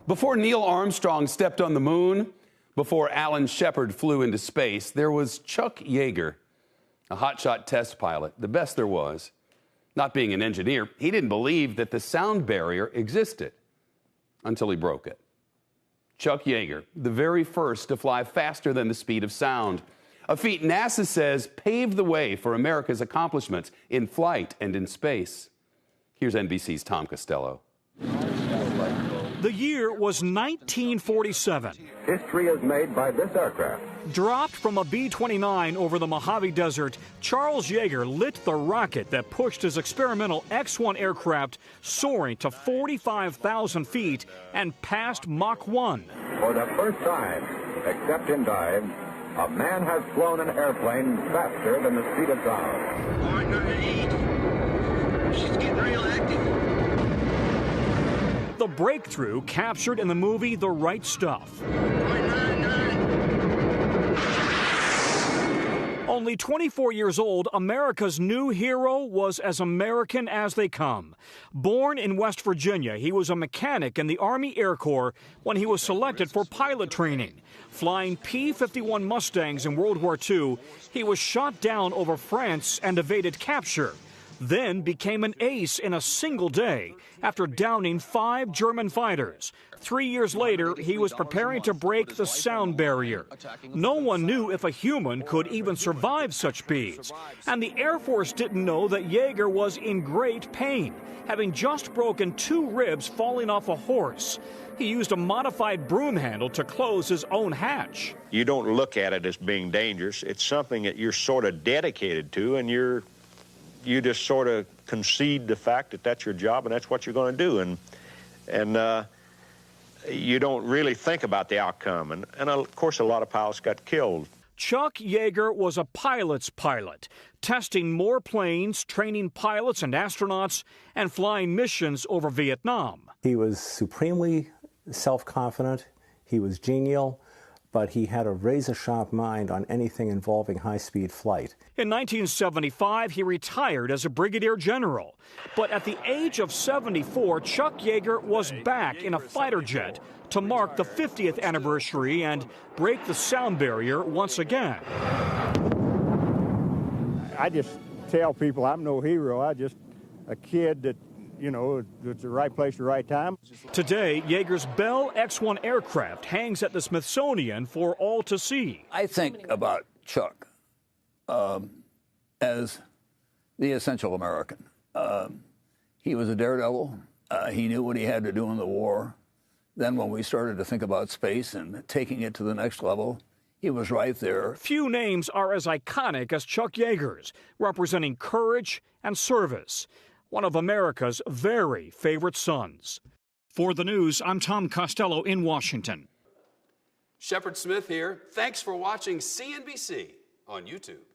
Before Neil Armstrong stepped on the moon, before Alan Shepard flew into space, there was Chuck Yeager, a hotshot test pilot, the best there was. Not being an engineer, he didn't believe that the sound barrier existed until he broke it. Chuck Yeager, the very first to fly faster than the speed of sound, a feat NASA says paved the way for America's accomplishments in flight and in space. Here's NBC's Tom Costello. The year was 1947. History is made by this aircraft. Dropped from a B-29 over the Mojave Desert, Charles Yeager lit the rocket that pushed his experimental X-1 aircraft soaring to 45,000 feet and passed Mach 1. For the first time, except in dive, a man has flown an airplane faster than the speed of sound. Going to eat. She's getting real active. The breakthrough captured in the movie The Right Stuff. Only 24 years old, America's new hero was as American as they come. Born in West Virginia, he was a mechanic in the Army Air Corps when he was selected for pilot training. Flying P-51 Mustangs in World War II, he was shot down over France and evaded capture. Then became an ace in a single day after downing 5 German fighters. 3 years later, he was preparing to break the sound barrier. No one knew if a human could even survive such speeds. And the Air Force didn't know that Yeager was in great pain, having just broken 2 ribs falling off a horse. He used a modified broom handle to close his own hatch. You don't look at it as being dangerous. It's something that you're sort of dedicated to, and you just sort of concede the fact that that's your job and that's what you're going to do. And you don't really think about the outcome. And of course, a lot of pilots got killed. Chuck Yeager was a pilot's pilot, testing more planes, training pilots and astronauts, and flying missions over Vietnam. He was supremely self-confident. He was genial. But he had a razor-sharp mind on anything involving high-speed flight. In 1975, he retired as a brigadier general. But at the age of 74, Chuck Yeager was back in a fighter jet to mark the 50th anniversary and break the sound barrier once again. I just tell people I'm no hero. I'm just a kid that, you know, it's the right place, the right time. Today, Yeager's Bell X-1 aircraft hangs at the Smithsonian for all to see. I think about Chuck as the essential American. He was a daredevil. He knew what he had to do in the war. Then when we started to think about space and taking it to the next level, he was right there. Few names are as iconic as Chuck Yeager's, representing courage and service. One of America's very favorite sons. For the news, I'm Tom Costello in Washington. Shepard Smith here. Thanks for watching CNBC on YouTube.